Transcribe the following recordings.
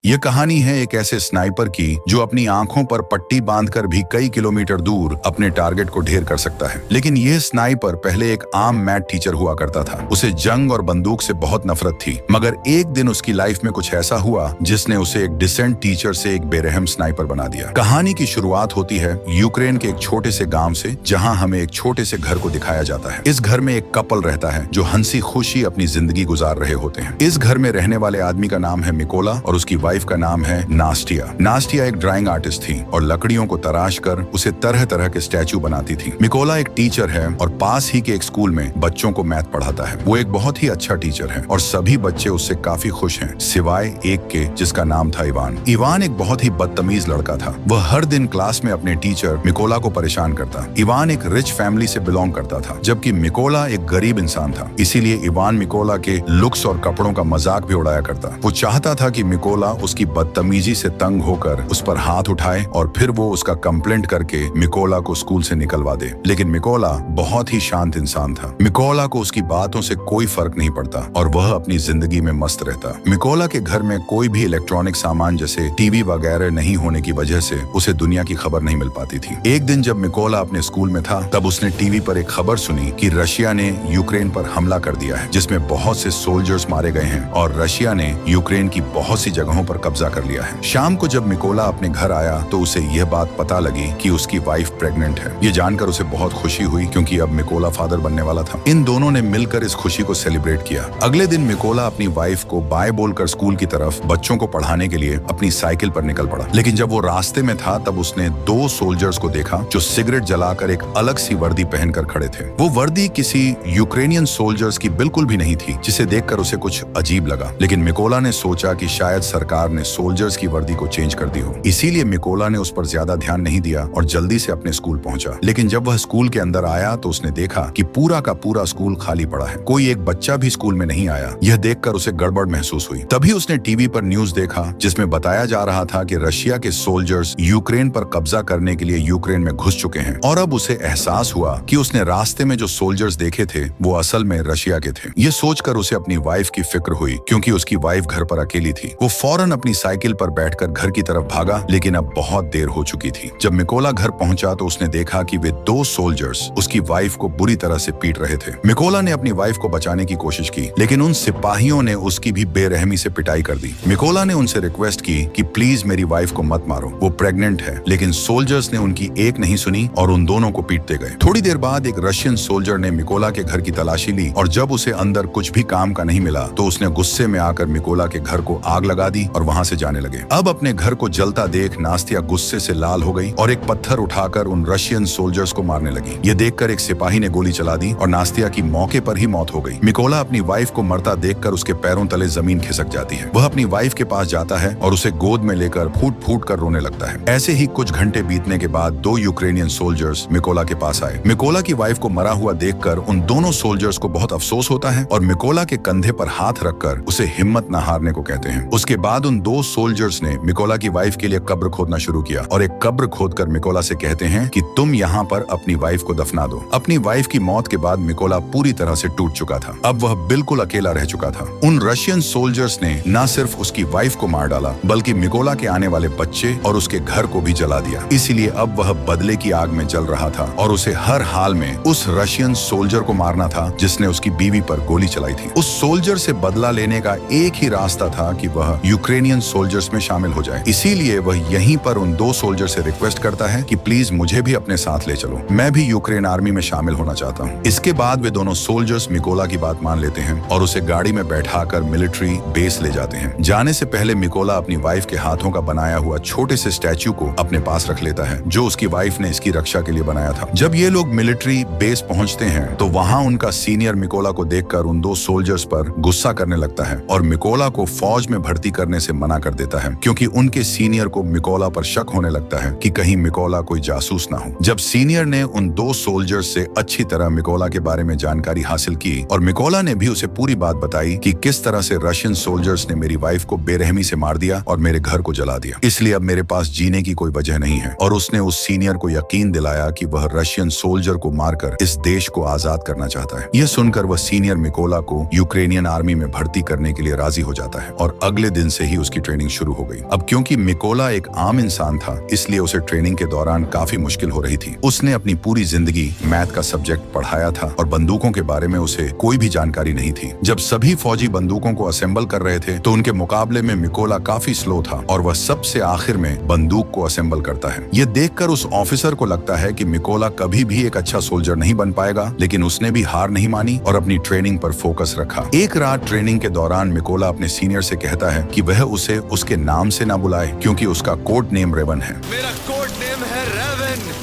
ये कहानी है एक ऐसे स्नाइपर की जो अपनी आंखों पर पट्टी बांधकर भी कई किलोमीटर दूर अपने टारगेट को ढेर कर सकता है। लेकिन यह स्नाइपर पहले एक आम मैथ टीचर हुआ करता था। उसे जंग और बंदूक से बहुत नफरत थी, मगर एक दिन उसकी लाइफ में कुछ ऐसा हुआ जिसने उसे एक डिसेंट टीचर से एक बेरहम स्नाइपर बना दिया। कहानी की शुरुआत होती है यूक्रेन के एक छोटे से गाँव से, जहाँ हमें एक छोटे से घर को दिखाया जाता है। इस घर में एक कपल रहता है जो हंसी खुशी अपनी जिंदगी गुजार रहे होते हैं। इस घर में रहने वाले आदमी का नाम है मिकोला और उसकी वाइफ का नाम है नास्टिया। नास्टिया एक ड्राइंग आर्टिस्ट थी और लकड़ियों को तराश कर उसे तरह तरह के स्टैचू बनाती थी। मिकोला एक टीचर है और पास ही के एक स्कूल में बच्चों को मैथ पढ़ाता है। वो एक बहुत ही अच्छा टीचर है और सभी बच्चे उससे काफी खुश हैं, सिवाय एक के जिसका नाम था इवान। इवान एक बहुत ही बदतमीज लड़का था। वह हर दिन क्लास में अपने टीचर मिकोला को परेशान करता। इवान एक रिच फैमिली से बिलोंग करता था, जबकि मिकोला एक गरीब इंसान था। इसीलिए इवान मिकोला के लुक्स और कपड़ों का मजाक भी उड़ाया करता। वो चाहता था कि मिकोला उसकी बदतमीजी से तंग होकर उस पर हाथ उठाए और फिर वो उसका कंप्लेंट करके मिकोला को स्कूल से निकलवा दे। लेकिन मिकोला बहुत ही शांत इंसान था। मिकोला को उसकी बातों से कोई फर्क नहीं पड़ता और वह अपनी जिंदगी में मस्त रहता। मिकोला के घर में कोई भी इलेक्ट्रॉनिक सामान जैसे टीवी वगैरह नहीं होने की वजह से उसे दुनिया की खबर नहीं मिल पाती थी। एक दिन जब मिकोला अपने स्कूल में था, तब उसने टीवी पर एक खबर सुनी कि रशिया ने यूक्रेन पर हमला कर दिया है, जिसमें बहुत से सोल्जर्स मारे गए हैं और रशिया ने यूक्रेन की बहुत सी जगहों पर कब्जा कर लिया है। शाम को जब मिकोला अपने घर आया तो उसे यह बात पता लगी कि उसकी वाइफ प्रेग्नेंट है। ये जानकर उसे बहुत खुशी हुई क्योंकि अब मिकोला फादर बनने वाला था। इन दोनों ने मिलकर इस खुशी को सेलिब्रेट किया। अगले दिन मिकोला अपनी वाइफ को बाय बोलकर स्कूल की तरफ बच्चों को पढ़ाने के लिए अपनी साइकिल पर निकल पड़ा। लेकिन जब वो रास्ते में था तब उसने दो सोल्जर्स को देखा जो सिगरेट जलाकर एक अलग सी वर्दी पहनकर खड़े थे। वो वर्दी किसी यूक्रेनियन सोल्जर्स की बिल्कुल भी नहीं थी, जिसे देखकर उसे कुछ अजीब लगा। लेकिन मिकोला ने सोचा कि शायद सरकार ने सोल्जर्स की वर्दी को चेंज कर दी हो, इसीलिए मिकोला ने उस पर ज्यादा ध्यान नहीं दिया और जल्दी से अपने स्कूल पहुंचा। लेकिन जब वह स्कूल के अंदर आया तो उसने देखा कि पूरा का पूरा स्कूल खाली पड़ा है। कोई एक बच्चा भी स्कूल में नहीं आया। यह देखकर उसे गड़बड़ महसूस हुई। तभी उसने टीवी पर न्यूज देखा जिसमें बताया जा रहा था कि रशिया के सोल्जर्स यूक्रेन पर कब्जा करने के लिए यूक्रेन में घुस चुके हैं। और अब उसे एहसास हुआ कि उसने रास्ते में जो सोल्जर्स देखे थे वो असल में रशिया के थे। ये सोचकर उसे अपनी वाइफ की फिक्र हुई, क्योंकि उसकी वाइफ घर पर अकेली थी। वो फौरन अपनी साइकिल पर बैठकर घर की तरफ भागा, लेकिन अब बहुत देर हो चुकी थी। जब मिकोला घर पहुंचा तो उसने देखा कि वे दो सोल्जर्स उसकी वाइफ को बुरी तरह से पीट रहे थे। मिकोला ने अपनी वाइफ को बचाने की कोशिश की, लेकिन उन सिपाहियों ने उसकी भी बेरहमी से पिटाई कर दी। मिकोला ने उनसे रिक्वेस्ट की कि प्लीज मेरी वाइफ को मत मारो, वो प्रेग्नेंट है। लेकिन सोल्जर्स ने उनकी एक नहीं सुनी और उन दोनों को पीटते गए। थोड़ी देर बाद एक रशियन सोल्जर ने मिकोला के घर की तलाशी ली और जब उसे अंदर कुछ भी काम का नहीं मिला तो उसने गुस्से में आकर मिकोला के घर को आग लगा दी और वहां से जाने लगे। अब अपने घर को जलता देख नास्तिया गुस्से से लाल हो गई और एक पत्थर उठाकर उन रशियन सोल्जर्स को मारने लगी। ये देखकर एक सिपाही ने गोली चला दी और नास्तिया की मौके पर ही मौत हो गई। मिकोला अपनी वाइफ को मरता देखकर उसके पैरों तले जमीन खिसक जाती है। वह अपनी वाइफ के पास जाता है और उसे गोद में लेकर फूट फूट कर रोने लगता है। ऐसे ही कुछ घंटे बीतने के बाद दो यूक्रेनियन सोल्जर्स मिकोला के पास आए। मिकोला की वाइफ को मरा हुआ देखकर उन दोनों सोल्जर्स को बहुत अफसोस होता है और मिकोला के कंधे पर हाथ रखकर उसे हिम्मत न हारने को कहते हैं। उसके बाद उन दो सोल्जर्स ने मिकोला की वाइफ के लिए कब्र खोदना शुरू किया और एक कब्र खोदकर मिकोला से कहते हैं कि तुम यहाँ पर अपनी वाइफ को दफना दो। अपनी वाइफ की मौत के बाद मिकोला पूरी तरह से टूट चुका था। अब वह बिल्कुल अकेला रह चुका था। उन रशियन सोल्जर्स ने न सिर्फ उसकी वाइफ को मार डाला, बल्कि मिकोला के आने वाले बच्चे और उसके घर को भी जला दिया। इसीलिए अब वह बदले की आग में जल रहा था और उसे हर हाल में उस रशियन सोल्जर को मारना था जिसने उसकी बीवी पर गोली चलाई थी। उस सोल्जर से बदला लेने का एक ही रास्ता था कि वह यूक्रेनियन सोल्जर्स में शामिल हो जाए। इसीलिए वह यहीं पर उन दो सोल्जर से रिक्वेस्ट करता है कि प्लीज मुझे भी अपने साथ ले चलो, मैं भी यूक्रेन आर्मी में शामिल होना चाहता हूँ। इसके बाद वे दोनों सोल्जर्स मिकोला की बात मान लेते हैं और उसे गाड़ी में बैठाकर मिलिट्री बेस ले जाते हैं। जाने से पहले मिकोला अपनी वाइफ के हाथों का बनाया हुआ छोटे से स्टैचू को अपने पास रख लेता है, जो उसकी वाइफ ने इसकी रक्षा के लिए बनाया था। जब ये लोग मिलिट्री बेस पहुंचते हैं तो वहां उनका सीनियर मिकोला को देखकर उन दो सोल्जर्स पर गुस्सा करने लगता है और मिकोला को फौज में भर्ती करने से मना कर देता है, क्योंकि उनके सीनियर को मिकोला पर शक होने लगता है कि कहीं मिकोला कोई जासूस ना हो। जब सीनियर ने उन दो सोल्जर्स से अच्छी तरह मिकोला के बारे में जानकारी हासिल की और मिकोला ने भी उसे पूरी बात बताई कि किस तरह से रशियन सोल्जर्स ने मेरी वाइफ को बेरहमी से मार दिया और मेरे घर को जला दिया, इसलिए अब मेरे पास जीने की कोई वजह नहीं है। और उसने उस सीनियर को यकीन दिलाया कि वह रशियन सोल्जर को मारकर इस देश को आजाद करना चाहता है। यह सुनकर वह सीनियर मिकोला को यूक्रेनियन आर्मी में भर्ती करने के लिए राजी हो जाता है और अगले दिन से ही उसकी ट्रेनिंग शुरू हो गई। अब क्योंकि मिकोला एक आम इंसान था, इसलिए उसे ट्रेनिंग के दौरान काफी मुश्किल हो रही थी। उसने अपनी पूरी जिंदगी मैथ का सब्जेक्ट पढ़ाया था और बंदूकों के बारे में उसे कोई भी जानकारी नहीं थी। जब सभी फौजी बंदूकों को असेंबल कर रहे थे तो उनके मुकाबले में मिकोला काफी स्लो था और वह सबसे आखिर में बंदूक को असेंबल करता है। ये देखकर उस ऑफिसर को लगता है कि मिकोला कभी भी एक अच्छा सोल्जर नहीं बन पाएगा, लेकिन उसने भी हार नहीं मानी और अपनी ट्रेनिंग पर फोकस रखा। एक रात ट्रेनिंग के दौरान मिकोला अपने सीनियर से कहता है कि वह उसे उसके नाम से ना बुलाए क्योंकि उसका कोड नेम रेवन है। मेरा कोड नेम है रेवन।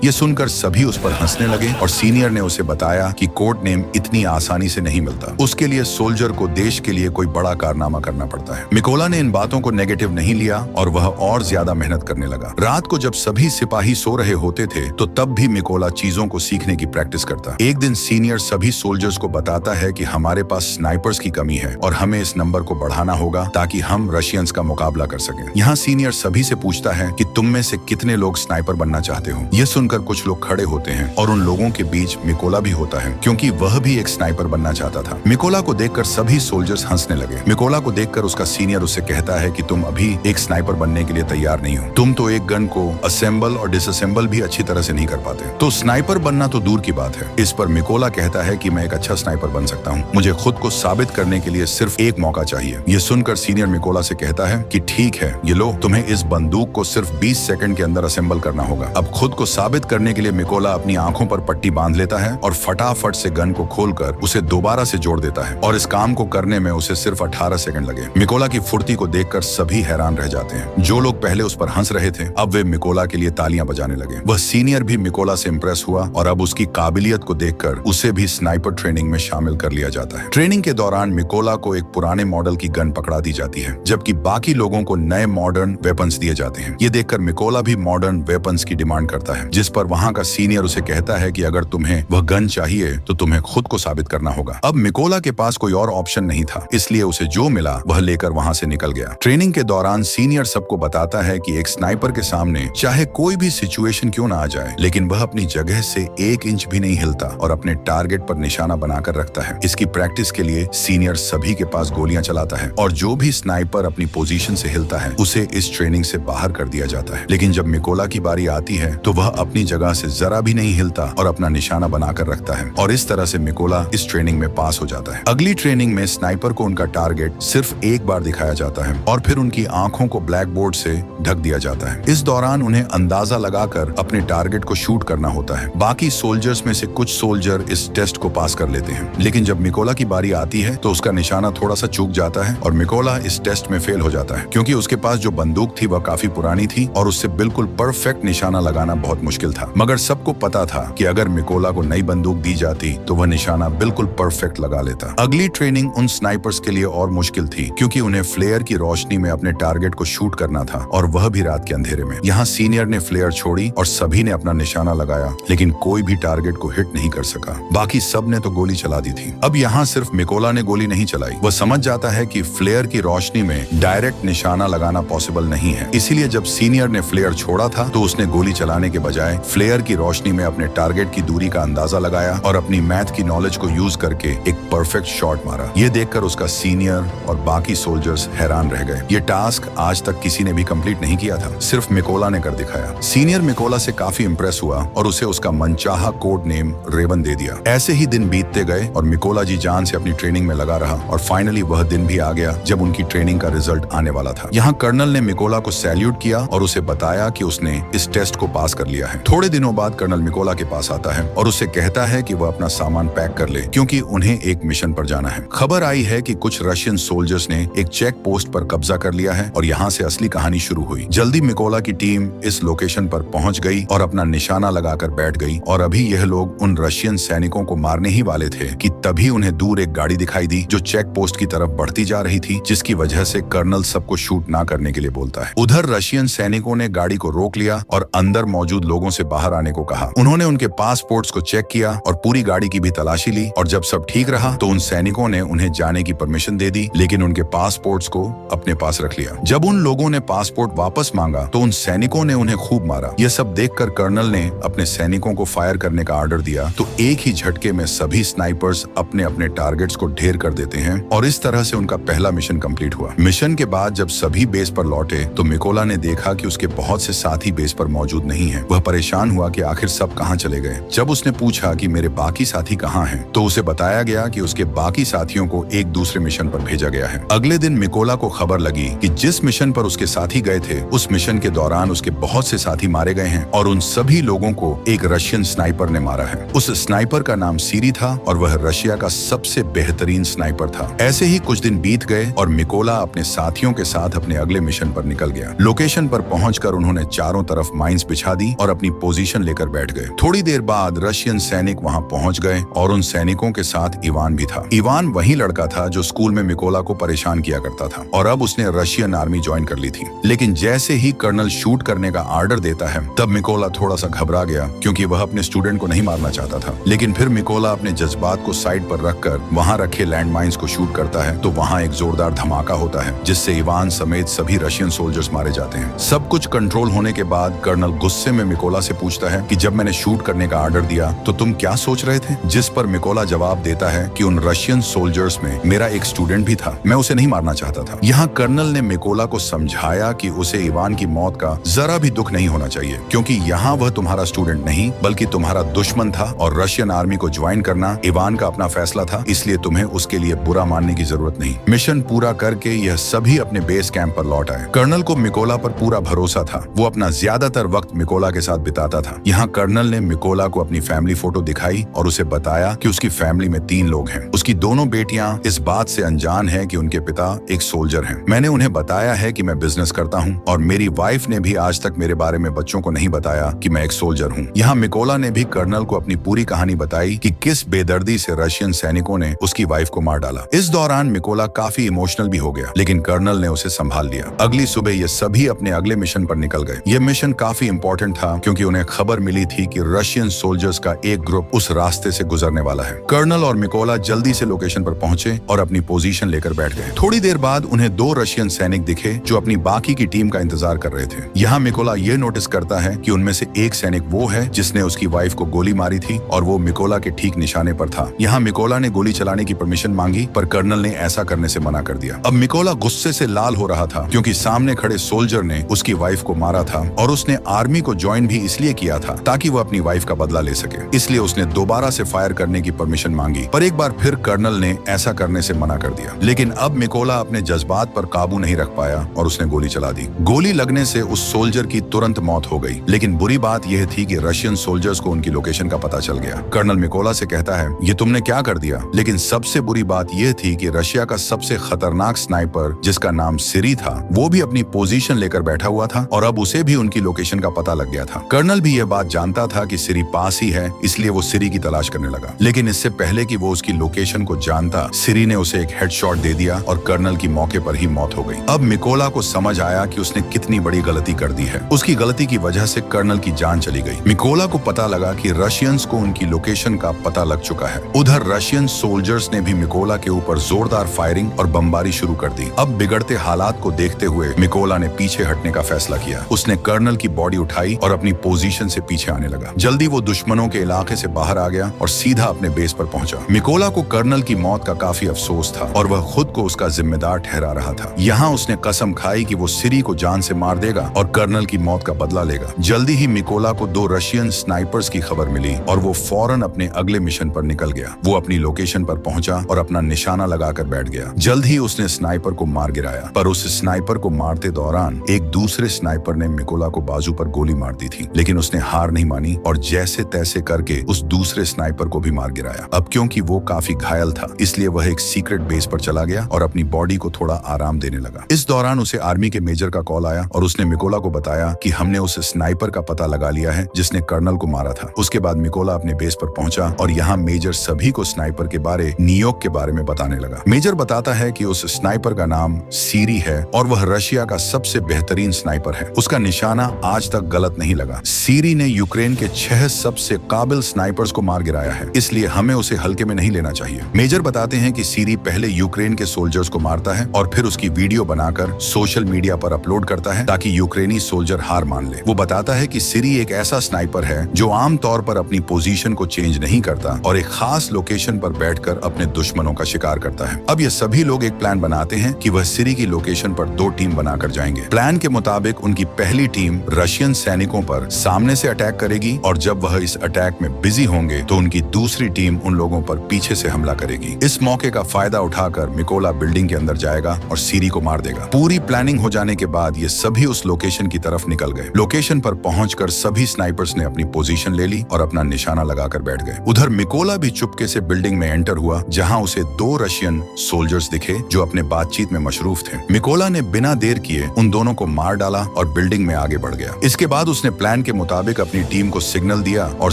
ये सुनकर सभी उस पर हंसने लगे और सीनियर ने उसे बताया कि कोड नेम इतनी आसानी से नहीं मिलता, उसके लिए सोल्जर को देश के लिए कोई बड़ा कारनामा करना पड़ता है। मिकोला ने इन बातों को नेगेटिव नहीं लिया और वह और ज्यादा मेहनत करने लगा। रात को जब सभी सिपाही सो रहे होते थे तो तब भी मिकोला चीजों को सीखने की प्रैक्टिस करता। एक दिन सीनियर सभी सोल्जर्स को बताता है कि हमारे पास स्नाइपर्स की कमी है और हमें इस नंबर को बढ़ाना होगा ताकि हम रशियंस का मुकाबला कर सकें। यहाँ सीनियर सभी से पूछता है कि तुम में से कितने लोग स्नाइपर बनना चाहते हो। ये सुनकर कुछ लोग खड़े होते हैं और उन लोगों के बीच मिकोला भी होता है क्योंकि वह भी एक स्नाइपर बनना चाहता था। मिकोला को देखकर सभी सोल्जर्स हंसने लगे। मिकोला को देखकर उसका सीनियर उससे कहता है कि तुम अभी एक स्नाइपर बनने के लिए तैयार नहीं हो, तुम तो एक गन को असेंबल और डिसअसेंबल भी अच्छी तरह से नहीं कर पाते, तो स्नाइपर बनना तो दूर की बात है। इस पर मिकोला कहता है कि मैं एक अच्छा स्नाइपर बन सकता हूँ, मुझे खुद को साबित करने के लिए सिर्फ एक मौका चाहिए। ये सुनकर सीनियर मिकोला से कहता है कि ठीक है, ये लो, तुम्हें इस बंदूक को सिर्फ 20 सेकंड के अंदर असेंबल करना होगा। अब खुद को साबित करने के लिए मिकोला अपनी आंखों पर पट्टी बांध लेता है और फटाफट से गन को खोलकर उसे दोबारा से जोड़ देता है और इस काम को करने में उसे सिर्फ 18 सेकंड लगे। मिकोला की फुर्ती को देखकर सभी हैरान रह जाते हैं। जो लोग पहले उस पर हंस रहे थे अब वे मिकोला के लिए तालियां बजाने लगे। वह सीनियर भी मिकोला से इंप्रेस हुआ और अब उसकी काबिलियत को देखकर उसे भी स्नाइपर ट्रेनिंग में शामिल कर लिया जाता है। ट्रेनिंग के दौरान मिकोला को एक पुराने मॉडल की गन पकड़ा दी जाती है जबकि बाकी लोगों को नए मॉडर्न वेपन्स दिए जाते हैं। ये देखकर मिकोला भी मॉडर्न वेपन्स की डिमांड करता है, जिस पर वहाँ का सीनियर उसे कहता है कि अगर तुम्हें वह गन चाहिए तो तुम्हें खुद को साबित करना होगा। अब मिकोला के पास कोई और ऑप्शन नहीं था, इसलिए उसे जो मिला वह लेकर वहाँ से निकल गया। ट्रेनिंग के दौरान सीनियर सबको बताता है कि एक स्नाइपर के सामने चाहे कोई भी सिचुएशन क्यों ना आ जाए, लेकिन वह अपनी जगह से 1 इंच भी नहीं हिलता और अपने टारगेट पर निशाना बनाकर रखता है। इसकी प्रैक्टिस के लिए सीनियर सभी के पास गोलियां चलाता है और जो भी स्नाइपर अपनी पोजीशन से हिलता है उसे इस ट्रेनिंग से बाहर कर दिया जाता है। लेकिन जब मिकोला की बारी आती है तो वह अपनी जगह से जरा भी नहीं हिलता और अपना निशाना बनाकर रखता है और इस तरह से मिकोला इस ट्रेनिंग में पास हो जाता है। अगली ट्रेनिंग में स्नाइपर को उनका टारगेट सिर्फ एक बार दिखाया जाता है और फिर उनकी आंखों को ब्लैक बोर्ड से ढक दिया जाता है। इस दौरान उन्हें अंदाजा लगाकर अपने टारगेट को शूट करना होता है। बाकी सोल्जर्स में से कुछ सोल्जर इस टेस्ट को पास कर लेते हैं, लेकिन जब मिकोला की बारी आती है तो उसका निशाना थोड़ा सा चूक जाता है और मिकोला इस टेस्ट में फेल हो जाता है क्योंकि उसके पास जो बंदूक थी वह काफी पुरानी थी और उससे बिल्कुल परफेक्ट निशाना लगाना बहुत मुश्किल था। मगर सबको पता था कि अगर मिकोला को नई बंदूक दी जाती तो वह निशाना बिल्कुल परफेक्ट लगा लेता। अगली ट्रेनिंग उन स्नाइपर्स के लिए और मुश्किल थी क्योंकि उन्हें फ्लेयर की रोशनी में अपने टारगेट को शूट करना था और वह भी रात के अंधेरे में। यहाँ सीनियर ने फ्लेयर छोड़ी और सभी ने अपना निशाना लगाया, लेकिन कोई भी टारगेट को हिट नहीं कर सका। बाकी सब ने तो गोली चला दी थी। अब यहाँ सिर्फ मिकोला ने गोली नहीं चलाई। वह समझ जाता है कि फ्लेयर की रोशनी में डायरेक्ट निशाना लगाना पॉसिबल नहीं है, इसीलिए जब सीनियर ने फ्लेयर छोड़ा था तो उसने गोली चलाने के बजाय फ्लेयर की रोशनी में अपने टारगेट की दूरी का अंदाजा लगाया और अपनी मैथ की नॉलेज को यूज करके एक परफेक्ट शॉट मारा। ये देखकर उसका सीनियर और बाकी सोल्जर्स हैरान रह गए। ये टास्क आज तक किसी ने भी कंप्लीट नहीं किया था, सिर्फ मिकोला ने कर दिखाया। सीनियर मिकोला से काफी इंप्रेस हुआ और उसे उसका मनचाहा कोड नेम रेवन दे दिया। ऐसे ही दिन बीतते गए और मिकोला जी जान से अपनी ट्रेनिंग में लगा रहा और फाइनली वह दिन भी आ गया जब उनकी ट्रेनिंग का रिजल्ट आने वाला था। यहाँ कर्नल ने मिकोला को सैल्यूट किया और उसे बताया कि उसने इस टेस्ट को पास कर लिया है। थोड़े दिनों बाद कर्नल मिकोला के पास आता है और उसे कहता है कि वह अपना सामान पैक कर ले क्योंकि उन्हें एक मिशन पर जाना है। खबर आई है कि कुछ रशियन सोल्जर्स ने एक चेक पोस्ट पर कब्जा कर लिया है और यहाँ से असली कहानी शुरू हुई। जल्दी मिकोला की टीम इस लोकेशन पर पहुंच गई और अपना निशाना लगाकर बैठ गई और अभी यह लोग उन रशियन सैनिकों को मारने ही वाले थे कि तभी उन्हें दूर एक गाड़ी दिखाई दी जो चेक पोस्ट की तरफ बढ़ती जा रही थी, जिसकी वजह से कर्नल सबको शूट ना करने के लिए बोलता है। उधर रशियन सैनिकों ने गाड़ी को रोक लिया और अंदर मौजूद लोगों लोगों से बाहर आने को कहा। उन्होंने उनके पासपोर्ट्स को चेक किया और पूरी गाड़ी की भी तलाशी ली, और जब सब ठीक रहा तो उन सैनिकों ने उन्हें जाने की परमिशन दे दी, लेकिन उनके पासपोर्ट्स को अपने पास रख लिया। जब उन लोगों ने पासपोर्ट वापस मांगा तो उन सैनिकों ने उन्हें खूब मारा। यह सब देखकर कर्नल ने अपने सैनिकों को फायर करने का ऑर्डर दिया, तो एक ही झटके में सभी स्नाइपर्स अपने अपने टारगेट्स को ढेर कर देते हैं, और इस तरह से उनका पहला मिशन कंप्लीट हुआ। मिशन के बाद जब सभी बेस पर लौटे तो मिकोला ने देखा कि उसके बहुत से साथी बेस पर मौजूद नहीं हैं। वह परेशान हुआ कि आखिर सब कहां चले गए। जब उसने पूछा कि मेरे बाकी साथी कहां हैं, तो उसे बताया गया कि उसके बाकी साथियों को एक दूसरे मिशन पर भेजा गया है। अगले दिन मिकोला को खबर लगी कि जिस मिशन पर उसके साथी गए थे, उस मिशन के दौरान उसके बहुत से साथी मारे गए हैं, और उन सभी लोगों को एक रशियन स्नाइपर ने मारा है। उस स्नाइपर का नाम सीरी था और वह रशिया का सबसे बेहतरीन स्नाइपर था। ऐसे ही कुछ दिन बीत गए और मिकोला अपने साथियों के साथ अपने अगले मिशन पर निकल गया। लोकेशन पर पहुंचकर उन्होंने चारों तरफ माइंस बिछा दी और अपनी पोजीशन लेकर बैठ गए। थोड़ी देर बाद रशियन सैनिक वहां पहुंच गए और उन सैनिकों के साथ इवान भी था। इवान वही लड़का था जो स्कूल में मिकोला को परेशान किया करता था, और अब उसने रशियन आर्मी ज्वाइन कर ली थी। लेकिन जैसे ही कर्नल शूट करने का ऑर्डर देता है, तब मिकोला थोड़ा सा घबरा गया, क्योंकि वह अपने स्टूडेंट को नहीं मारना चाहता था। लेकिन फिर मिकोला अपने जज्बात को साइड पर रखकर वहां रखे लैंडमाइंस को शूट करता है, तो वहां एक जोरदार धमाका होता है, जिससे इवान समेत सभी रशियन सोल्जर्स मारे जाते हैं। सब कुछ कंट्रोल होने के बाद कर्नल गुस्से में मिकोला से पूछता है कि जब मैंने शूट करने का ऑर्डर दिया तो तुम क्या सोच रहे थे? जिस पर मिकोला जवाब देता है कि उन रशियन सोल्जर्स में मेरा एक स्टूडेंट भी था, मैं उसे नहीं मारना चाहता था। यहाँ कर्नल ने मिकोला को समझाया कि उसे इवान की मौत का जरा भी दुख नहीं होना चाहिए, क्योंकि यहाँ वह तुम्हारा स्टूडेंट नहीं बल्कि तुम्हारा दुश्मन था, और रशियन आर्मी को ज्वाइन करना इवान का अपना फैसला था, इसलिए तुम्हें उसके लिए बुरा मानने की जरूरत नहीं। मिशन पूरा करके यह सभी अपने बेस कैंप पर लौट आए। कर्नल को मिकोला पर पूरा भरोसा था। वो अपना ज्यादातर वक्त मिकोला के साथ बिताता था। यहाँ कर्नल ने मिकोला को अपनी फैमिली फोटो दिखाई और उसे बताया कि उसकी फैमिली में 3 लोग हैं। उसकी दोनों बेटियां इस बात से अनजान है कि उनके पिता एक सोल्जर हैं। मैंने उन्हें बताया है कि मैं बिजनेस करता हूं, और मेरी वाइफ ने भी आज तक मेरे बारे में बच्चों को नहीं बताया कि मैं एक सोल्जर हूं। यहाँ मिकोला ने भी कर्नल को अपनी पूरी कहानी बताई कि किस बेदर्दी से रशियन सैनिकों ने उसकी वाइफ को मार डाला। इस दौरान मिकोला काफी इमोशनल भी हो गया, लेकिन कर्नल ने उसे संभाल लिया। अगली सुबह ये सभी अपने अगले मिशन पर निकल गए। ये मिशन काफी इंपॉर्टेंट था, क्योंकि उन्हें खबर मिली थी कि रशियन सोल्जर्स का एक ग्रुप उस रास्ते से गुजरने वाला है। कर्नल और मिकोला जल्दी से लोकेशन पर पहुंचे और अपनी पोजीशन लेकर बैठ गए। थोड़ी देर बाद उन्हें 2 रशियन सैनिक दिखे जो अपनी बाकी की टीम का इंतजार कर रहे थे। यहाँ मिकोला ये नोटिस करता है कि उनमें से एक सैनिक वो है जिसने उसकी वाइफ को गोली मारी थी, और वो मिकोला के ठीक निशाने पर था। यहाँ मिकोला ने गोली चलाने की परमिशन मांगी, पर कर्नल ने ऐसा करने से मना कर दिया। अब मिकोला गुस्से से लाल हो रहा था, क्योंकि सामने खड़े सोल्जर ने उसकी वाइफ को मारा था, और उसने आर्मी को ज्वाइन भी इसलिए किया था ताकि वो अपनी वाइफ का बदला ले सके। इसलिए उसने दोबारा से फायर करने की परमिशन मांगी, पर एक बार फिर कर्नल ने ऐसा करने से मना कर दिया। लेकिन अब मिकोला अपने जज्बात पर काबू नहीं रख पाया और उसने गोली चला दी। गोली लगने से उस सोल्जर की तुरंत मौत हो गई। लेकिन बुरी बात यह थी कि रशियन सोल्जर्स को उनकी लोकेशन का पता चल गया। कर्नल मिकोला से कहता है, ये तुमने क्या कर दिया? लेकिन सबसे बुरी बात यह थी कि रशिया का सबसे खतरनाक स्नाइपर, जिसका नाम सिरी था, वो भी अपनी पोजीशन लेकर बैठा हुआ था, और अब उसे भी उनकी लोकेशन का पता लग गया था। कर्नल भी यह बात जानता था कि सिरी पास ही है, इसलिए वो सिरी की तलाश करने लगा। लेकिन इससे पहले कि वो उसकी लोकेशन को जानता, सिरी ने उसे एक हेडशॉट दे दिया और कर्नल की मौके पर ही मौत हो गई। अब मिकोला को समझ आया कि उसने कितनी बड़ी गलती कर दी है। उसकी गलती की वजह से कर्नल की जान चली गई। मिकोला को पता लगा कि रशियंस को उनकी लोकेशन का पता लग चुका है। उधर रशियन सोल्जर्स ने भी मिकोला के ऊपर जोरदार फायरिंग और बमबारी शुरू कर दी। अब बिगड़ते हालात को देखते हुए मिकोला ने पीछे हटने का फैसला किया। उसने कर्नल की बॉडी उठाई और अपनी पोजीशन से पीछे आने लगा। जल्दी वो दुश्मनों के इलाके से बाहर आ गया और सीधा अपने बेस पर पहुंचा। मिकोला को कर्नल की मौत का काफी अफसोस था, और वह खुद को उसका जिम्मेदार ठहरा रहा था। यहाँ उसने कसम खाई कि वो सिरी को जान से मार देगा और कर्नल की मौत का बदला लेगा। जल्दी ही मिकोला को 2 रशियन स्नाइपर्स की खबर मिली, और वो फौरन अपने अगले मिशन पर निकल गया। वो अपनी लोकेशन पर पहुंचा और अपना निशाना लगाकर बैठ गया। जल्द ही उसने स्नाइपर को मार गिराया, पर उस स्नाइपर को मारते दौरान एक दूसरे स्नाइपर ने मिकोला को बाजू पर गोली मार दी थी। लेकिन उसने हार नहीं मानी और जैसे तैसे करके उस दूसरे स्नाइपर को भी मार गिराया। अब क्योंकि वो काफी घायल था, इसलिए वह एक सीक्रेट बेस पर चला गया और अपनी बॉडी को थोड़ा आराम देने लगा। इस दौरान उसे आर्मी के मेजर का कॉल आया और उसने मिकोला को बताया कि हमने उस स्नाइपर का पता लगा लिया है जिसने कर्नल को मारा था। उसके बाद मिकोला अपने बेस पर पहुंचा और यहाँ मेजर सभी को स्नाइपर के बारे, नियोग के बारे में बताने लगा। मेजर बताता है कि उस स्नाइपर का नाम सीरी है और वह रशिया का सबसे बेहतरीन स्नाइपर है। उसका निशाना आज तक गलत नहीं लगा। था। सीरी ने यूक्रेन के 6 सबसे काबिल स्नाइपर्स को मार गिराया है, इसलिए हमें उसे हल्के में नहीं लेना चाहिए। मेजर बताते हैं कि सीरी पहले यूक्रेन के सोल्जर्स को मारता है और फिर उसकी वीडियो बनाकर सोशल मीडिया पर अपलोड करता है ताकि यूक्रेनी सोल्जर हार मान ले। वो बताता है कि सीरी एक ऐसा स्नाइपर है जो आमतौर पर अपनी पोजीशन को चेंज नहीं करता और एक खास लोकेशन पर बैठकर अपने दुश्मनों का शिकार करता है। अब ये सभी लोग एक प्लान बनाते हैं कि वह सीरी की लोकेशन पर 2 टीम बनाकर जाएंगे। प्लान के मुताबिक उनकी पहली टीम रशियन सैनिकों पर सामने से अटैक करेगी और जब वह इस अटैक में बिजी होंगे तो उनकी दूसरी टीम उन लोगों पर पीछे से हमला करेगी। इस मौके का फायदा उठाकर मिकोला बिल्डिंग के अंदर जाएगा और सीरी को मार देगा। पूरी प्लानिंग हो जाने के बाद ये सभी उस लोकेशन की तरफ निकल गए। लोकेशन पर पहुंचकर सभी स्नाइपर्स ने अपनी पोजीशन ले ली और अपना निशाना लगाकर बैठ गए। उधर मिकोला भी चुपके से बिल्डिंग में एंटर हुआ, जहां उसे 2 रशियन सोल्जर्स दिखे जो अपने बातचीत में मशरूफ थे। मिकोला ने बिना देर किए उन दोनों को मार डाला और बिल्डिंग में आगे बढ़ गया। इसके बाद उसने प्लान के मुताबिक अपनी टीम को सिग्नल दिया और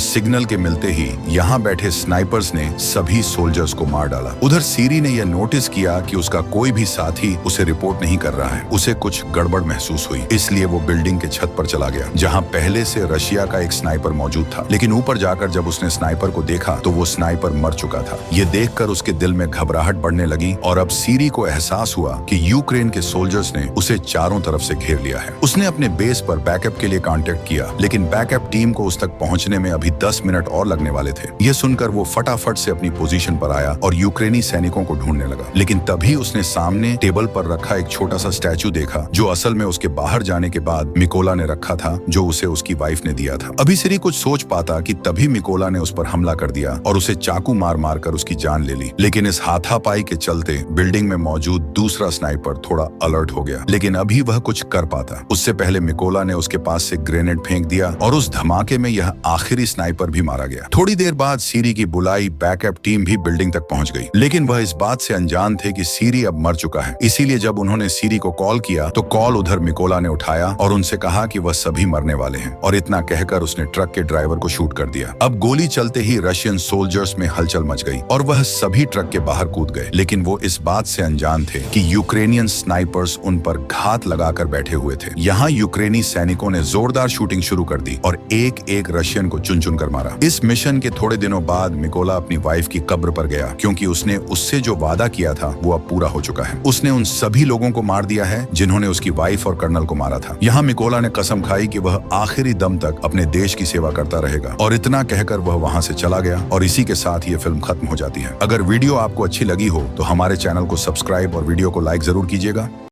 सिग्नल के मिलते ही यहाँ बैठे स्नाइपर्स ने सभी सोल्जर्स को मार डाला। उधर सीरी ने यह नोटिस किया कि उसका कोई भी साथी उसे रिपोर्ट नहीं कर रहा है। उसे कुछ गड़बड़ महसूस हुई, इसलिए वो बिल्डिंग के छत पर चला गया जहाँ पहले से रशिया का एक स्नाइपर मौजूद था। लेकिन ऊपर जाकर जब उसने स्नाइपर को देखा तो वो स्नाइपर मर चुका था। ये देखकर उसके दिल में घबराहट बढ़ने लगी और अब सीरी को एहसास हुआ कि यूक्रेन के सोल्जर्स ने उसे चारों तरफ से घेर लिया है। उसने अपने बेस पर बैकअप के लिए कांटेक्ट किया, लेकिन बैकअप टीम को उस तक पहुंचने में अभी 10 मिनट और लगने वाले थे। ये सुनकर वो फटाफट से अपनी पोजीशन पर आया और यूक्रेनी सैनिकों को ढूंढने लगा। लेकिन तभी उसने सामने टेबल पर रखा एक छोटा सा स्टैचू देखा जो असल में उसके बाहर जाने के बाद मिकोला ने रखा था, जो उसे उसकी वाइफ ने दिया था। अभी सीरी कुछ सोच पाता कि तभी मिकोला ने उस पर हमला कर दिया और उसे चाकू मार मार कर उसकी जान ले ली। लेकिन इस हाथापाई के चलते बिल्डिंग में मौजूद दूसरा स्नाइपर थोड़ा अलर्ट हो गया, लेकिन अभी वह कुछ कर पाता उससे पहले मिकोला ने उसके पास से ग्रेनेड फेंक दिया और उस धमाके में यह आखिरी स्नाइपर भी मारा गया। थोड़ी देर बाद सीरी की बुलाई बैकअप टीम भी बिल्डिंग तक पहुंच गई, लेकिन वह इस बात से अनजान थे कि सीरी अब मर चुका है। इसीलिए जब उन्होंने सीरी को कॉल किया तो कॉल उधर मिकोला ने उठाया और उनसे कहा कि वह सभी मरने वाले हैं, और इतना कहकर उसने ट्रक के ड्राइवर को शूट कर दिया। अब गोली चलते ही रशियन सोल्जर्स में हलचल मच गई और वह सभी ट्रक के बाहर कूद गए, लेकिन वो इस बात से अनजान थे कि यूक्रेनियन स्नाइपर्स उन पर घात लगाकर बैठे हुए थे। यहाँ यूक्रेनी सैनिकों ने जोरदार शूटिंग शुरू कर दी और एक एक रशियन को चुन चुन कर मारा। इस मिशन के थोड़े दिनों बाद मिकोला अपनी वाइफ की कब्र पर गया, क्योंकि उसने उससे जो वादा किया था वो अब पूरा हो चुका है। उसने उन सभी लोगों को मार दिया है जिन्होंने उसकी वाइफ और कर्नल को मारा था। यहाँ मिकोला ने कसम खाई कि वह आखिरी दम तक अपने देश की सेवा करता रहेगा, और इतना कहकर वह वहां से चला गया और इसी के साथ ये फिल्म खत्म हो जाती है। अगर वीडियो आपको अच्छी लगी हो तो हमारे चैनल को सब्सक्राइब और वीडियो को लाइक जरूर कीजिएगा।